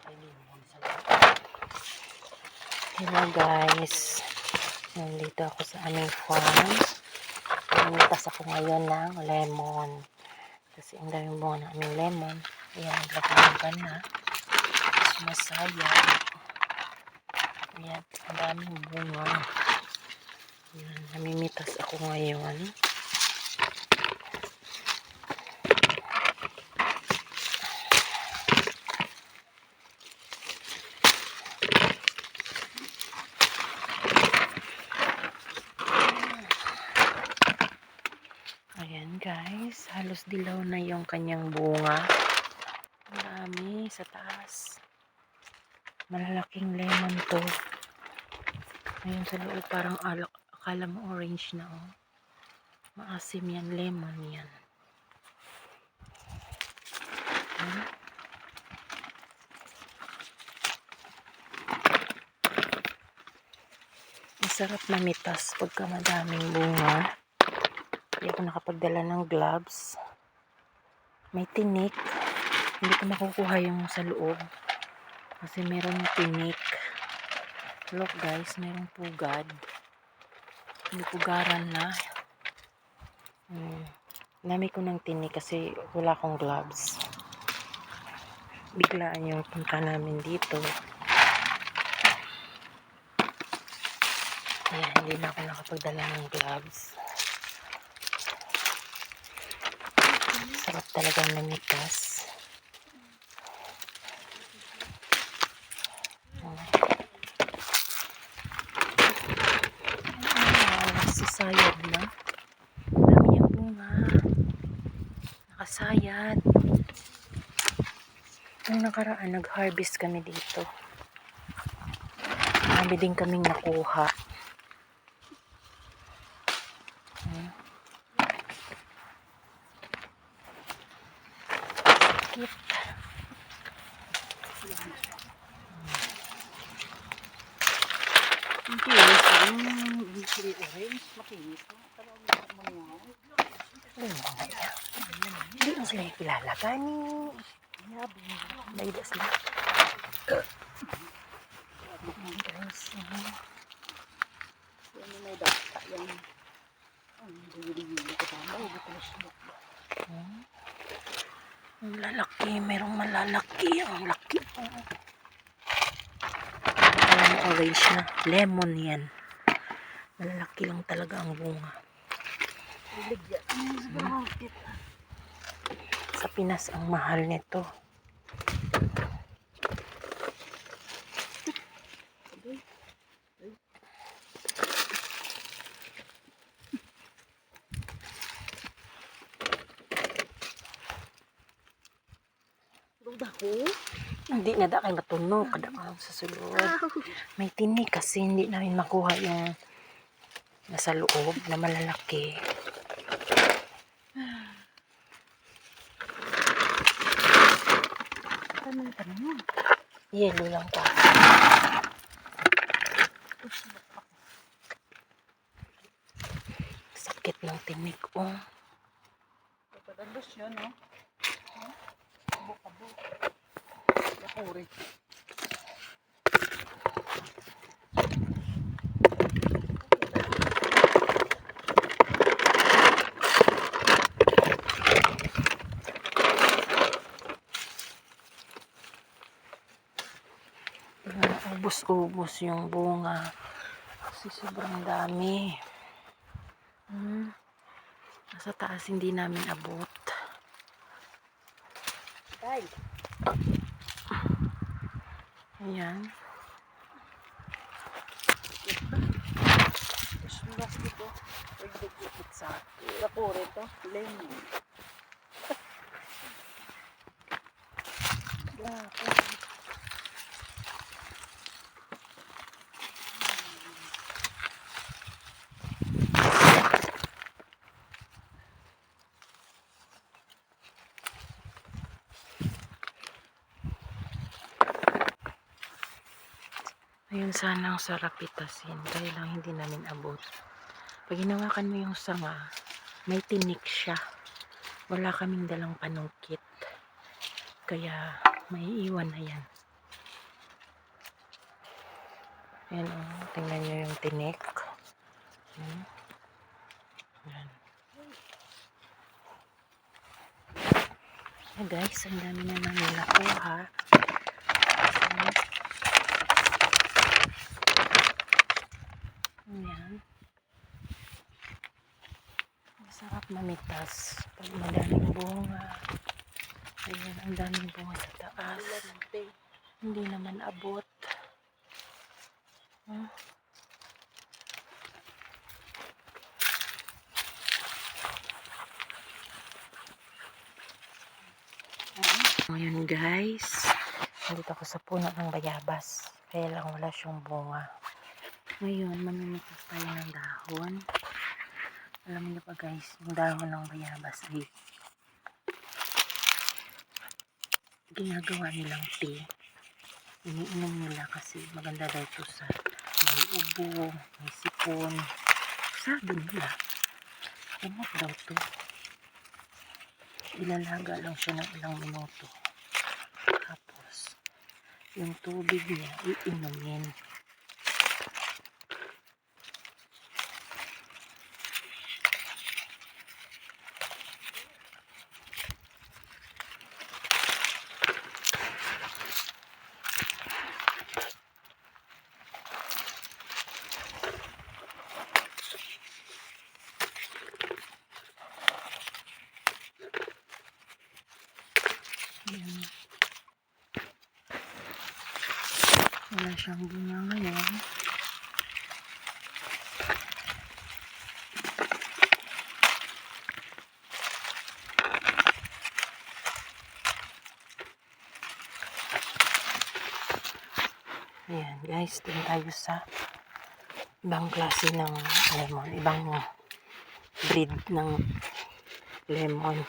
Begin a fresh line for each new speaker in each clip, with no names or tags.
Hello guys, nandito ako sa aming farm. Namitas ako ngayon ng lemon kasi ang daming bunga ng aming lemon. Ayan, naglaglagan na, sumasaya. Ayan, ang daming bunga. Ayan, namimitas ako ngayon. Ayan guys, halos dilaw na yung kanyang bunga. Ang dami sa taas. Malalaking lemon to. Ayun sa loob parang akala mo orange na oh. Maasim yan, lemon yan. Masarap na mitas pagka madaming bunga. Hindi ako nakapagdala ng gloves. May tinik. Hindi ko makukuha yung sa loob. Kasi meron tinik. Look guys, merong pugad. Hindi pugaran na. Dami ko ng tinik kasi wala akong gloves. Biglaan yung punta namin dito. Kaya hindi na ako nakapagdala ng gloves. Sarap talagang namitas. Nasasayad na. Dami niyang bunga. Nakasayad. Nung nakaraan, nag-harvest kami dito. Marami din kaming nakuha. Sakit.
Ang kinis ang bisiri orange, makinis na.
Hindi mo sila ipilalagay ni Naida sila. Guys,
Yan may data yan. Ang bili-bili ko tama, hindi ko nasunod.
ang lalaki, merong malalaki. Ang laki. Alam mo, orange na. Lemon yan. Malalaki lang talaga ang bunga. Sa Pinas, ang mahal nito.
Dako?
Hindi na da kay matunog. Kada ka sa sulod. May tinik kasi hindi namin makuha yung nasa loob na malalaki.
Ano mo?
Yelo lang pa. Sakit ng tinik, oh.
Pagkadalos yun, no? Kabo-kabo. Nakuri.
Ubus-ubus yung bunga. Kasi sobrang dami. Nasa taas hindi namin abot.
Tay.
Ayan.
Sumas dito. Pagdagdagdag sa nakuri to. Lemon. Lako.
Ayun, sana ang sarap itasin. Kaya lang hindi namin abot. Pag hinawakan mo yung sanga, may tinik siya. Wala kaming dalang panungkit. Kaya may iwan na yan. Ayan tingnan nyo yung tinik. Ayan. Ayan guys, ang dami na namin nakuha. Ayan. Masarap mamitas pag madaming bunga. Ayan, ang daming bunga sa taas. Hindi naman abot. Ngayon guys, nandito ako sa puno ng bayabas. Kaya lang wala siyang bunga. Ngayon, mamimitas tayo ng dahon. Alam niyo pa guys, yung dahon ng bayabas ay ginagawa nilang tea. Iniinom nila kasi maganda daw ito sa may ubo, may sipon. Sabi nila, umot daw ito. Ilalaga lang siya ng ilang minuto. Tapos, yung tubig niya, iinumin. Ayan. Wala siyang bunga ngayon. Ayan guys, tingin tayo sa ibang klase ng lemon, ibang breed ng lemon.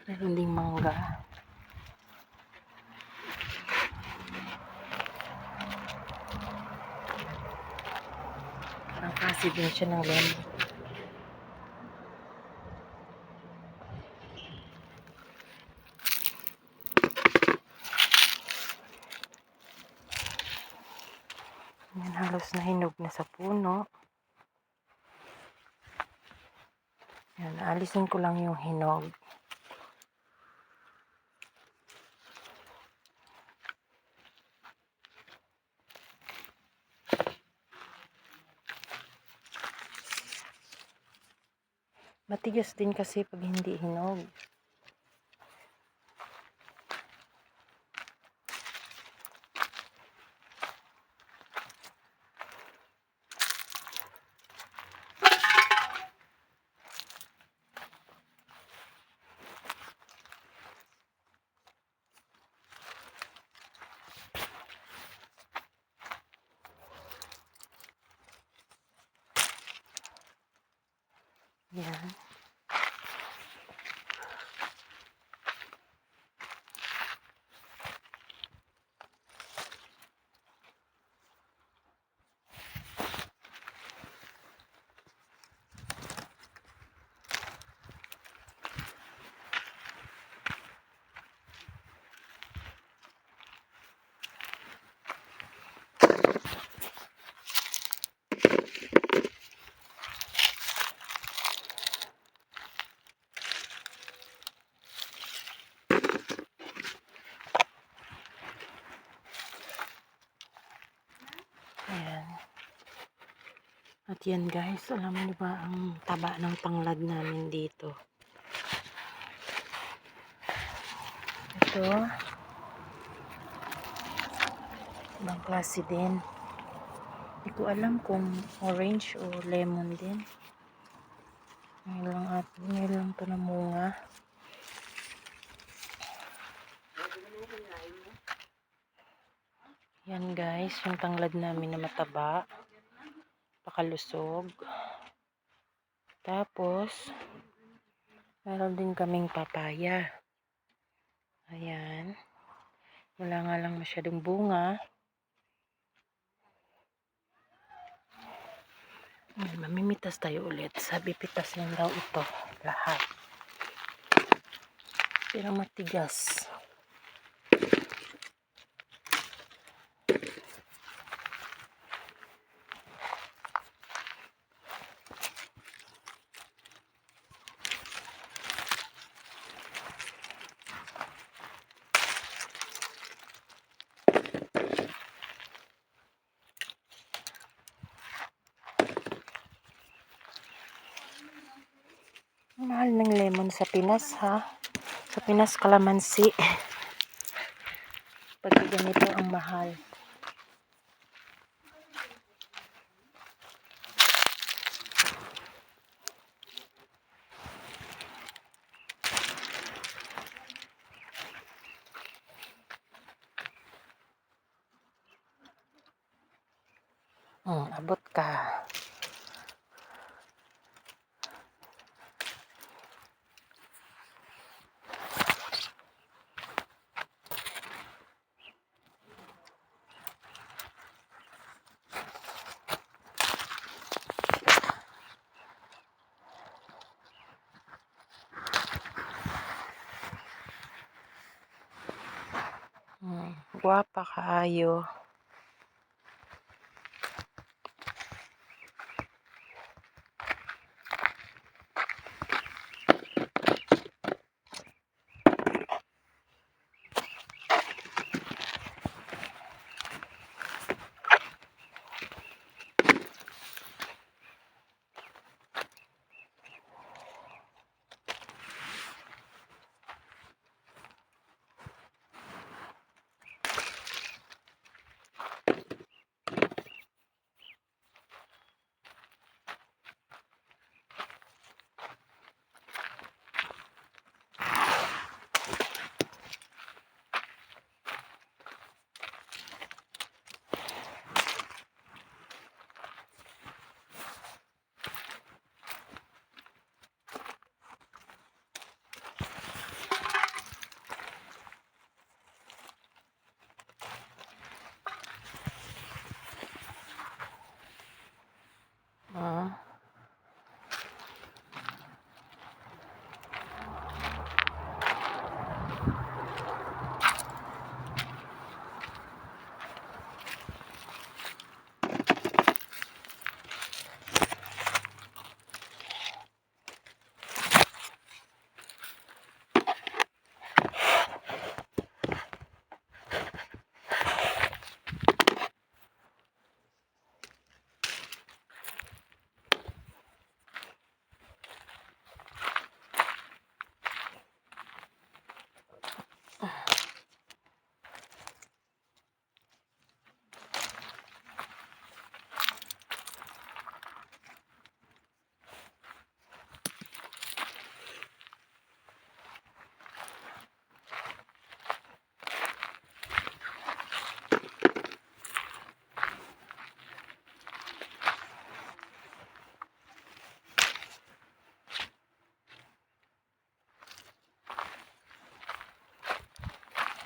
Meron ding mangga. Parang klase din siya ng lemon. Ayan, halos nahinog na sa puno. Ayan, alisin ko lang yung hinog. Matigas din kasi pag hindi hinog. Yan. Ayan. At yan guys, alam niyo ba ang taba ng tanglad namin dito? Ito. Ibang klase din. Hindi ko alam kung orange o lemon din. Ngayon lang ito namunga. Yan guys, yung tanglad namin na mataba. Pakalusog. Tapos, meron din kaming papaya. Ayan. Wala nga lang masyadong bunga. Mamimitas tayo ulit. Sabi pitas lang daw ito. Lahat. Pero matigas. lemon sa Pinas ha. Sa Pinas kalamansi. Pag ganito ang mahal. Abot ka. Guwapa kaayo.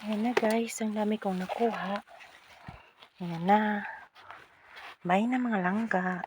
Ayan na guys, ang dami kong nakuha. Ayan na. Bye na mga langga.